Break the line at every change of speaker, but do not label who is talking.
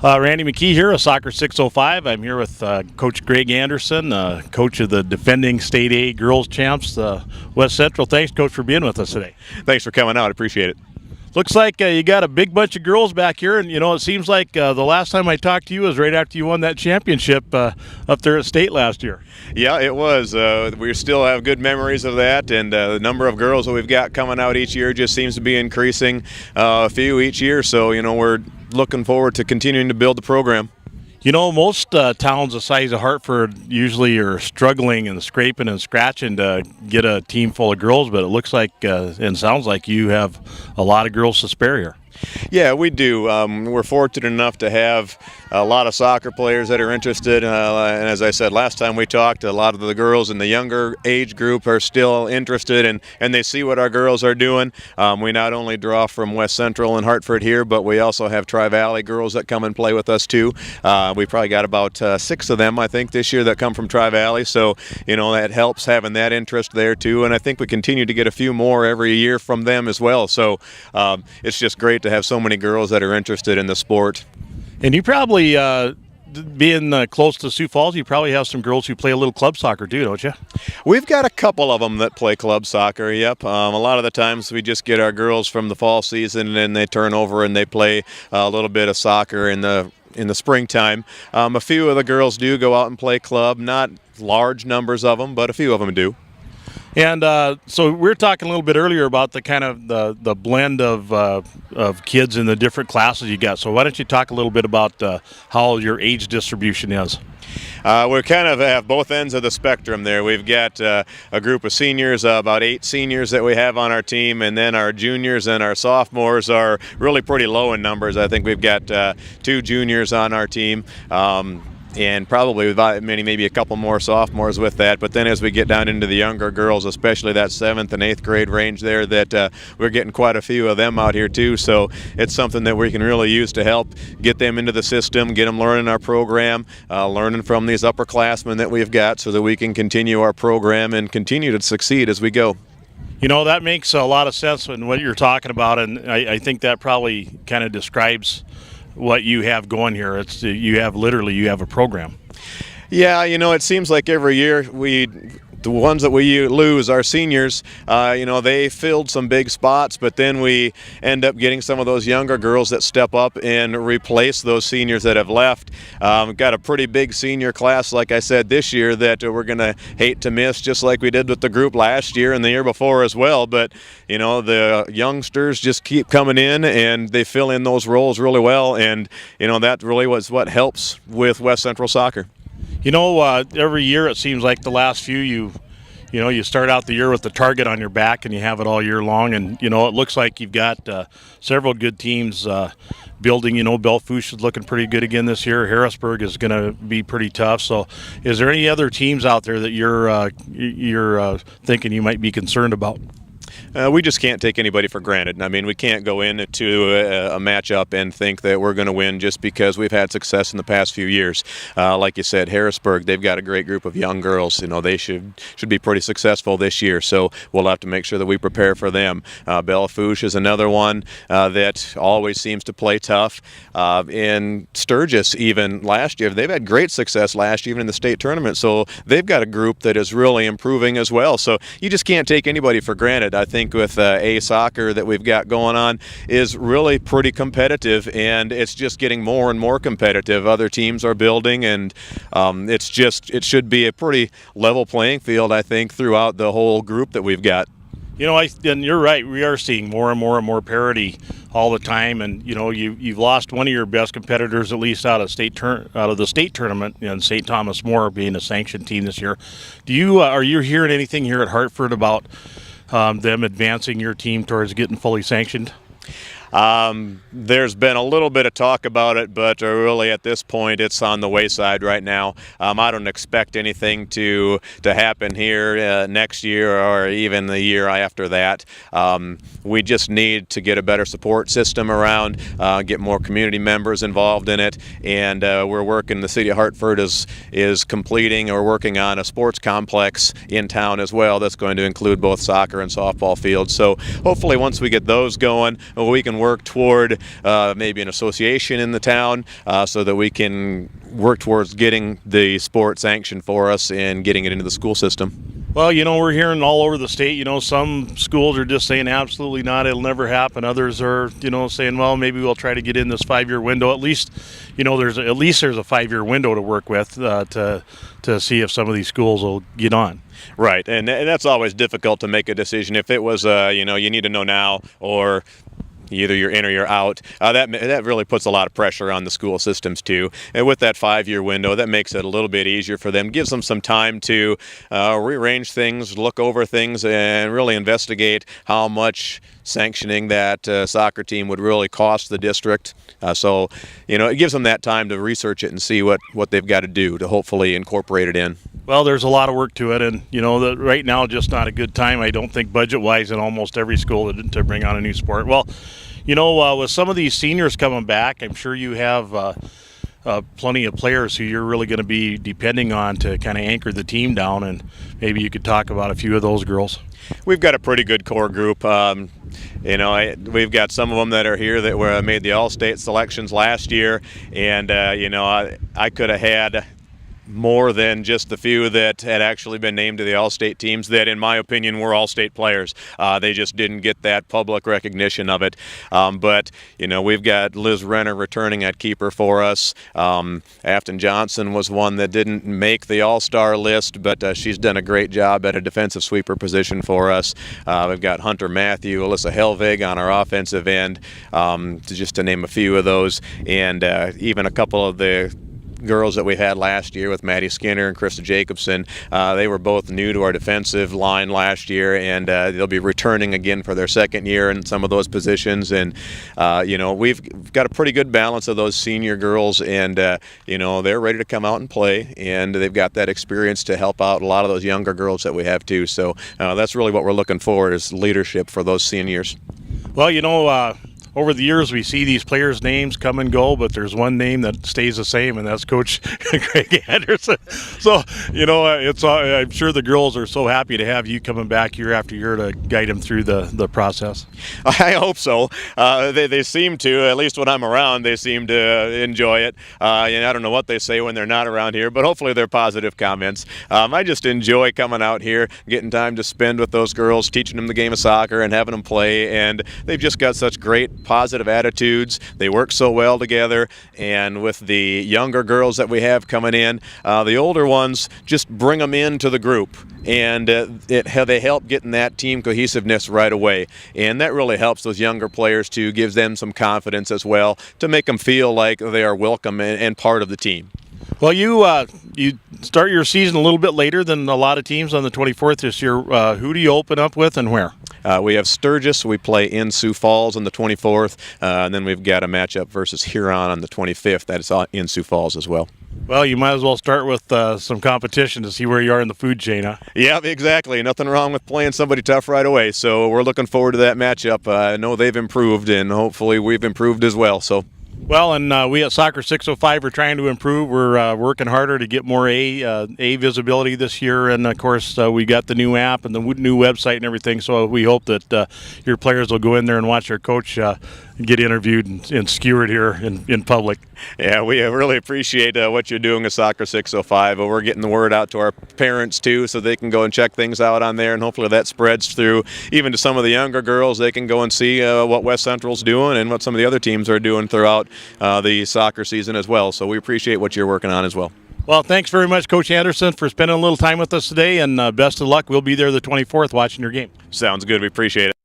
Randy McKee here of Soccer 605. I'm here with Coach Greg Anderson, coach of the defending State A girls champs, West Central. Thanks, Coach, for being with us today.
Thanks for coming out. I appreciate it.
Looks like you got a big bunch of girls back here, and it seems like the last time I talked to you was right after you won that championship up there at State last year.
Yeah, it was. We still have good memories of that, and the number of girls that we've got coming out each year just seems to be increasing a few each year. So, we're looking forward to continuing to build the program.
Most towns the size of Hartford usually are struggling and scraping and scratching to get a team full of girls, but it looks like and sounds like you have a lot of girls to spare here.
Yeah, we do. We're fortunate enough to have a lot of soccer players that are interested. And as I said last time we talked, a lot of the girls in the younger age group are still interested, and they see what our girls are doing. We not only draw from West Central and Hartford here, but we also have Tri-Valley girls that come and play with us too. We probably got about 6 of them, I think, this year that come from Tri-Valley. So, that helps having that interest there too. And I think we continue to get a few more every year from them as well. So it's just great to have so many girls that are interested in the sport.
And you probably, being close to Sioux Falls, you probably have some girls who play a little club soccer too, don't you?
We've got a couple of them that play club soccer, yep. A lot of the times we just get our girls from the fall season and then they turn over and they play a little bit of soccer in the springtime. A few of the girls do go out and play club, not large numbers of them, but a few of them do.
And so we were talking a little bit earlier about the kind of the blend of kids in the different classes you got. So why don't you talk a little bit about how your age distribution is?
We kind of have both ends of the spectrum there. We've got a group of seniors, about 8 seniors that we have on our team, and then our juniors and our sophomores are really pretty low in numbers. I think we've got 2 juniors on our team. And probably maybe a couple more sophomores with that. But then as we get down into the younger girls, especially that 7th and 8th grade range there, that we're getting quite a few of them out here too. So it's something that we can really use to help get them into the system, get them learning our program, learning from these upperclassmen that we've got so that we can continue our program and continue to succeed as we go.
That makes a lot of sense in what you're talking about, and I think that probably kind of describes what you have going here. It's you have a program.
Yeah, it seems like every year the ones that we lose, our seniors, they filled some big spots, but then we end up getting some of those younger girls that step up and replace those seniors that have left. We've got a pretty big senior class, like I said, this year that we're going to hate to miss, just like we did with the group last year and the year before as well. But, the youngsters just keep coming in and they fill in those roles really well. And, that really was what helps with West Central soccer.
Every year it seems like the last few you start out the year with the target on your back and you have it all year long, and it looks like you've got several good teams building. Bellefouche is looking pretty good again this year. Harrisburg is going to be pretty tough. So is there any other teams out there that you're thinking you might be concerned about?
We just can't take anybody for granted. I mean, we can't go into a matchup and think that we're going to win just because we've had success in the past few years. Like you said, Harrisburg, they've got a great group of young girls. They should be pretty successful this year, so we'll have to make sure that we prepare for them. Bellefouche is another one that always seems to play tough. In Sturgis, even last year, they've had great success last year, even in the state tournament, so they've got a group that is really improving as well. So you just can't take anybody for granted. I think with A soccer that we've got going on is really pretty competitive, and it's just getting more and more competitive. Other teams are building, and it should be a pretty level playing field, I think, throughout the whole group that we've got.
And you're right. We are seeing more and parity all the time, and you've lost one of your best competitors, at least out of the state tournament, and St. Thomas More being a sanctioned team this year. Are you hearing anything here at Hartford about them advancing your team towards getting fully sanctioned?
There's been a little bit of talk about it, but really at this point it's on the wayside right now. I don't expect anything to happen here next year or even the year after that. We just need to get a better support system around, get more community members involved in it, and we're working, the city of Hartford is completing or working on a sports complex in town as well that's going to include both soccer and softball fields. So hopefully once we get those going, we can can work toward maybe an association in the town so that we can work towards getting the sport sanctioned for us and getting it into the school system.
Well, we're hearing all over the state, some schools are just saying absolutely not, it'll never happen. Others are, saying, well, maybe we'll try to get in this 5-year window. At least, there's a 5-year window to work with to see if some of these schools will get on.
Right, and that's always difficult to make a decision. If it was, you need to know now, or either you're in or you're out. That really puts a lot of pressure on the school systems too. And with that 5-year window, that makes it a little bit easier for them. Gives them some time to rearrange things, look over things, and really investigate how much sanctioning that soccer team would really cost the district. So it gives them that time to research it and see what they've got to do to hopefully incorporate it in.
Well, there's a lot of work to it, and right now just not a good time, I don't think, budget-wise, in almost every school to bring on a new sport. Well, with some of these seniors coming back, I'm sure you have plenty of players who you're really going to be depending on to kind of anchor the team down, and maybe you could talk about a few of those girls.
We've got a pretty good core group. We've got some of them that are here that made the all-state selections last year, and I could have had more than just the few that had actually been named to the all-state teams that, in my opinion, were all-state players. They just didn't get that public recognition of it. But we've got Liz Renner returning at keeper for us. Afton Johnson was one that didn't make the all-star list, but she's done a great job at a defensive sweeper position for us. We've got Hunter Matthew, Alyssa Helvig on our offensive end, just to name a few of those, and even a couple of the girls that we had last year with Maddie Skinner and Krista Jacobson. They were both new to our defensive line last year, and they'll be returning again for their second year in some of those positions. And we've got a pretty good balance of those senior girls, and they're ready to come out and play, and they've got that experience to help out a lot of those younger girls that we have too. So that's really what we're looking for, is leadership for those seniors.
Well, over the years, we see these players' names come and go, but there's one name that stays the same, and that's Coach Greg Anderson. So, I'm sure the girls are so happy to have you coming back year after year to guide them through the process.
I hope so. They seem to, at least when I'm around, they seem to enjoy it. And I don't know what they say when they're not around here, but hopefully they're positive comments. I just enjoy coming out here, getting time to spend with those girls, teaching them the game of soccer and having them play, and they've just got such great positive attitudes. They work so well together, and with the younger girls that we have coming in, the older ones just bring them into the group, and they help getting that team cohesiveness right away, and that really helps those younger players too, gives them some confidence as well to make them feel like they are welcome and part of the team.
Well, you start your season a little bit later than a lot of teams on the 24th this year. Who do you open up with and where?
We have Sturgis. We play in Sioux Falls on the 24th, and then we've got a matchup versus Huron on the 25th. That is in Sioux Falls as well.
Well, you might as well start with some competition to see where you are in the food chain, huh?
Yeah, exactly. Nothing wrong with playing somebody tough right away. So we're looking forward to that matchup. I know they've improved, and hopefully we've improved as well. So.
Well, and we at Soccer 605 are trying to improve. We're working harder to get more A visibility this year, and of course we got the new app and the new website and everything. So we hope that your players will go in there and watch their coach get interviewed and skewered here in public.
Yeah, we really appreciate what you're doing at Soccer 605. We're getting the word out to our parents too, so they can go and check things out on there, and hopefully that spreads through even to some of the younger girls. They can go and see what West Central's doing and what some of the other teams are doing throughout the soccer season as well. So we appreciate what you're working on as well.
Well, thanks very much, Coach Anderson, for spending a little time with us today, and best of luck. We'll be there the 24th watching your game.
Sounds good. We appreciate it.